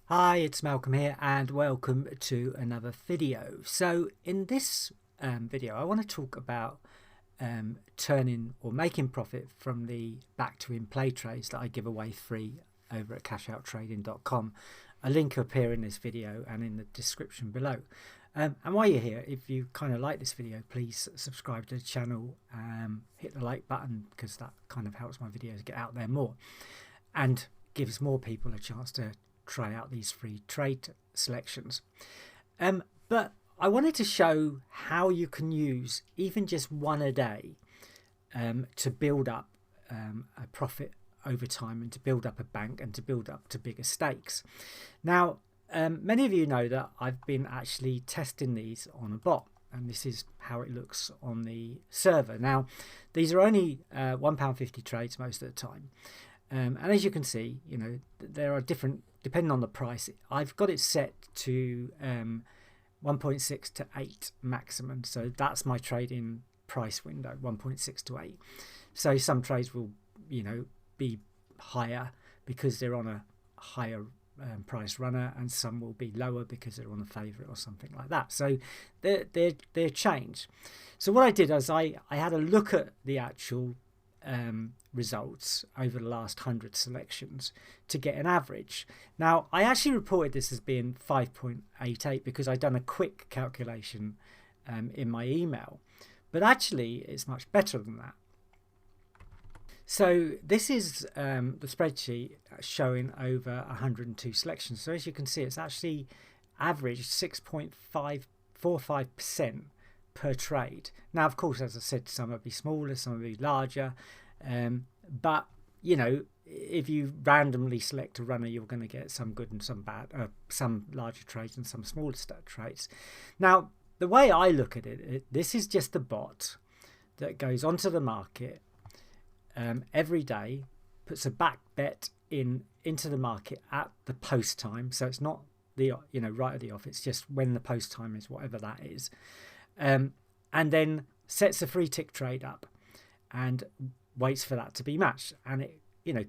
Hi, it's Malcolm here and welcome to another video. So in this video I want to talk about turning or making profit from the back to in play trades that I give away free over at cashoutTrading.com. A link will appear in this video and in the description below. And while you're here, if you kind of like this video, please subscribe to the channel, hit the like button because that kind of helps my videos get out there more and gives more people a chance to try out these free trade selections. But I wanted to show how you can use even just one a day to build up a profit over time and to build up a bank and to build up to bigger stakes. Now, many of you know that I've been actually testing these on a bot, and this is how it looks on the server. Now, these are only £1.50 trades most of the time. And as you can see, you know, there are different, depending on the price. I've got it set to 1.6 to 8 maximum. So that's my trading price window, 1.6 to 8. So some trades will, you know, be higher because they're on a higher price runner, and some will be lower because they're on a favorite or something like that. So they're changed. So what I did is I had a look at the actual results over the last 100 selections to get an average. Now, I actually reported this as being 5.88 because I'd done a quick calculation in my email, but actually it's much better than that. So this is the spreadsheet showing over 102 selections. So as you can see, it's actually averaged 6.545% per trade. Now, of course, as I said, some will be smaller, some will be larger, but you know, if you randomly select a runner, you're going to get some good and some bad, some larger trades and some smaller trades. Now, the way I look at it, this is just a bot that goes onto the market every day, puts a back bet into the market at the post time. So it's not the right at the off. It's just when the post time is, whatever that is. And then sets a free tick trade up and waits for that to be matched, and it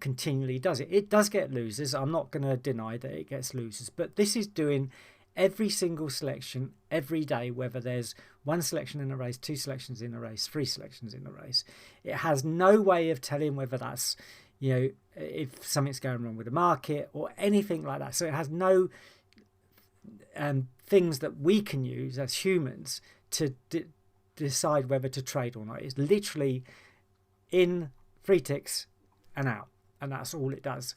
continually does it. It does get losers. I'm not going to deny that it gets losers, but this is doing every single selection every day, whether there's one selection in a race, two selections in a race, three selections in a race. It has no way of telling whether that's if something's going wrong with the market or anything like that. So it has no things that we can use as humans to decide whether to trade or not. It's literally in, free ticks and out, and that's all it does.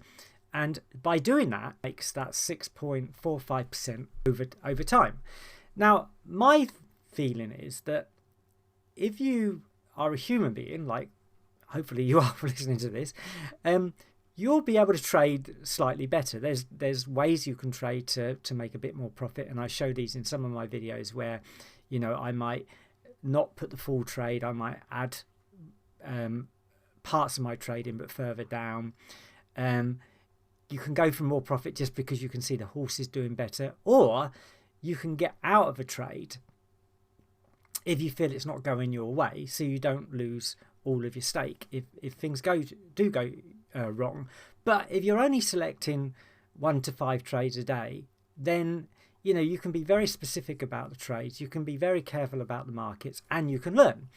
And by doing that, it makes that 6.45% over time. Now, my feeling is that if you are a human being, like hopefully you are listening to this, you'll be able to trade slightly better. There's ways you can trade to make a bit more profit, and I show these in some of my videos where I might not put the full trade, I might add parts of my trading but further down. You can go for more profit just because you can see the horse is doing better, or you can get out of a trade if you feel it's not going your way, so you don't lose all of your stake if things do go wrong. But if you're only selecting 1 to 5 trades a day, then you can be very specific about the trades, you can be very careful about the markets, and you can learn.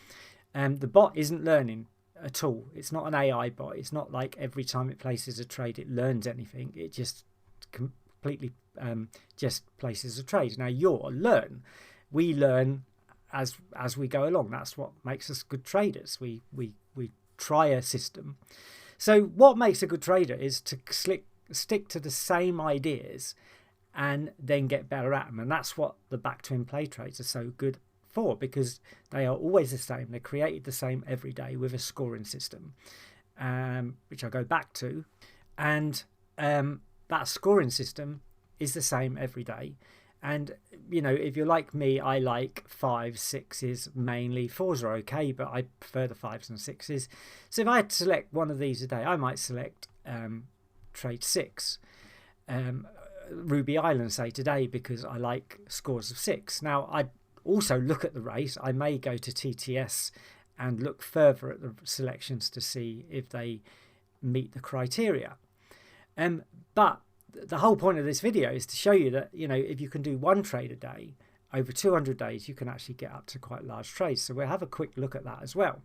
The bot isn't learning at all. It's not an AI bot. It's not like every time it places a trade it learns anything. It just completely just places a trade. Now we learn as we go along. That's what makes us good traders. We try a system. So what makes a good trader is to stick to the same ideas and then get better at them. And that's what the back to in play trades are so good for, because they are always the same. They're created the same every day with a scoring system, which I'll go back to. And that scoring system is the same every day. And if you're like me, I like 5s, 6s mainly. 4s are okay, but I prefer the 5s and 6s. So if I had to select one of these a day, I might select trade 6, Ruby Island, say, today, because I like scores of 6. Now, I also look at the race. I may go to TTS and look further at the selections to see if they meet the criteria. But the whole point of this video is to show you that, you know, if you can do one trade a day over 200 days, you can actually get up to quite large trades. So we'll have a quick look at that as well.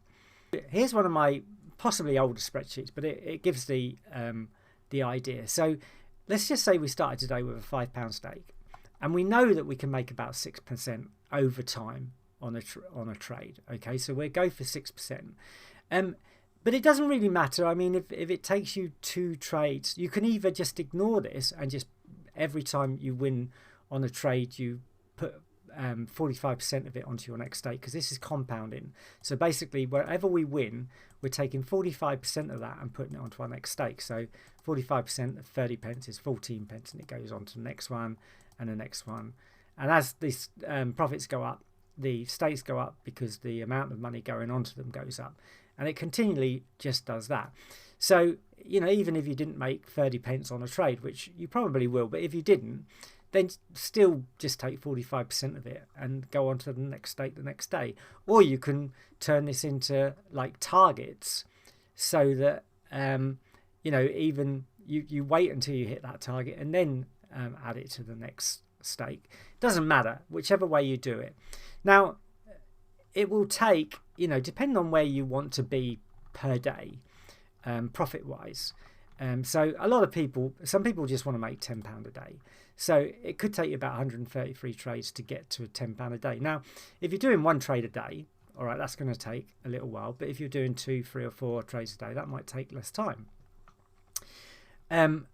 Here's one of my possibly older spreadsheets, but it gives the idea. So let's just say we started today with a £5 stake, and we know that we can make about 6% over time on a trade. Okay, so we'll go for 6%. But it doesn't really matter. I mean, if it takes you 2 trades, you can either just ignore this and just every time you win on a trade, you put 45% of it onto your next stake, because this is compounding. So basically, wherever we win, we're taking 45% of that and putting it onto our next stake. So 45% of 30 pence is 14 pence, and it goes on to the next one and the next one. And as these profits go up, the stakes go up because the amount of money going onto them goes up. And it continually just does that. So, you know, even if you didn't make 30 pence on a trade, which you probably will, but if you didn't, then still just take 45% of it and go on to the next stake the next day. Or you can turn this into like targets, so that, you know, even you wait until you hit that target and then add it to the next stake. Doesn't matter, whichever way you do it. Now, it will take, you know, depending on where you want to be per day, profit wise. So a lot of people, some people just want to make £10 a day. So it could take you about 133 trades to get to £10 a day. Now, if you're doing 1 trade a day, all right, that's going to take a little while. But if you're doing 2, 3 or 4 trades a day, that might take less time. Then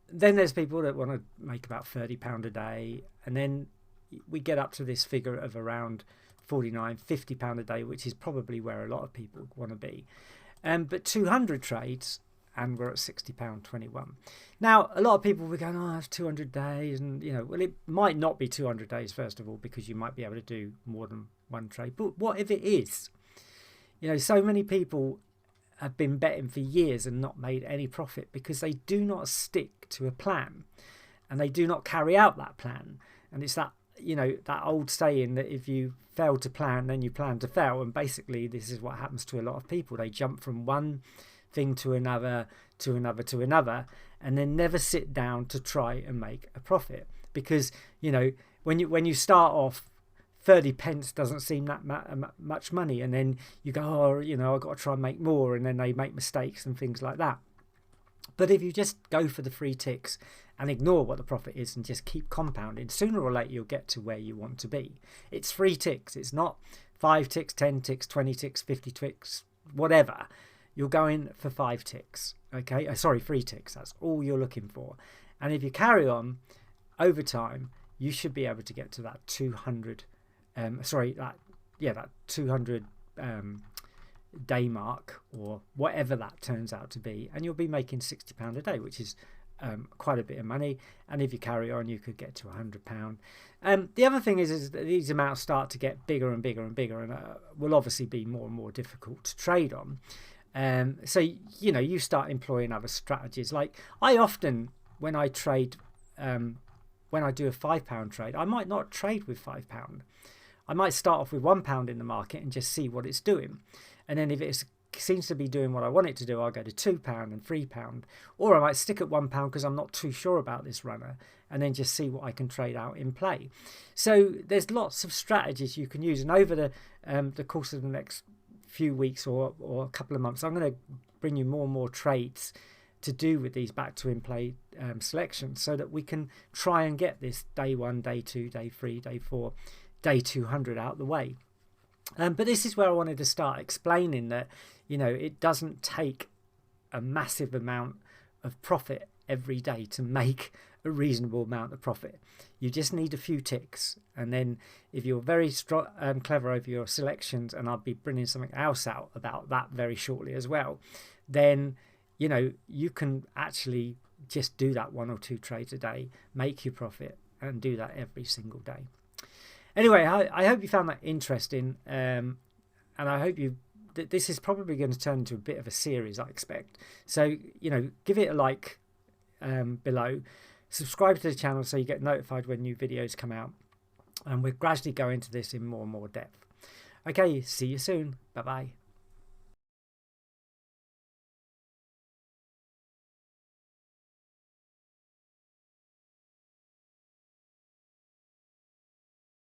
there's people that want to make about £30 a day. And then we get up to this figure of around £49, £50 a day, which is probably where a lot of people want to be. But 200 trades, and we're at £60.21. Now, a lot of people will be going, oh, that's 200 days. And, you know, well, it might not be 200 days, first of all, because you might be able to do more than 1 trade. But what if it is? You know, so many people have been betting for years and not made any profit because they do not stick to a plan and they do not carry out that plan. And it's that, you know, that old saying that if you fail to plan, then you plan to fail. And basically, this is what happens to a lot of people. They jump from one thing to another, to another, to another, and then never sit down to try and make a profit. Because, you know, when you start off, 30 pence doesn't seem that much money, and then you go, oh, you know, I've got to try and make more, and then they make mistakes and things like that. But if you just go for the free ticks and ignore what the profit is and just keep compounding, sooner or later you'll get to where you want to be. It's free ticks. It's not 5 ticks, 10 ticks, 20 ticks, 50 ticks, whatever. You're going for 5 ticks. Okay, sorry, 3 ticks. That's all you're looking for. And if you carry on over time, you should be able to get to that 200. That 200 day mark, or whatever that turns out to be, and you'll be making £60 a day, which is quite a bit of money. And if you carry on, you could get to £100. The other thing is that these amounts start to get bigger and bigger and bigger, and will obviously be more and more difficult to trade on. So, you know, you start employing other strategies. Like I often, when I trade, when I do a £5 trade, I might not trade with £5. I might start off with £1 in the market and just see what it's doing. And then if it seems to be doing what I want it to do, I'll go to £2 and £3. Or I might stick at £1 because I'm not too sure about this runner, and then just see what I can trade out in play. So there's lots of strategies you can use. And over the course of the next few weeks or a couple of months, I'm going to bring you more and more trades to do with these back to in play selections, so that we can try and get this day 1, day 2, day 3, day 4, day 200 out the way. But this is where I wanted to start explaining that, you know, it doesn't take a massive amount of profit every day to make a reasonable amount of profit. You just need a few ticks, and then if you're very clever over your selections, and I'll be bringing something else out about that very shortly as well, then, you know, you can actually just do that 1 or 2 trades a day, make your profit, and do that every single day. Anyway, I hope you found that interesting, and I hope this is probably going to turn into a bit of a series, I expect. So, you know, give it a like below, subscribe to the channel so you get notified when new videos come out, and we'll gradually go into this in more and more depth. Okay, see you soon. Bye-bye.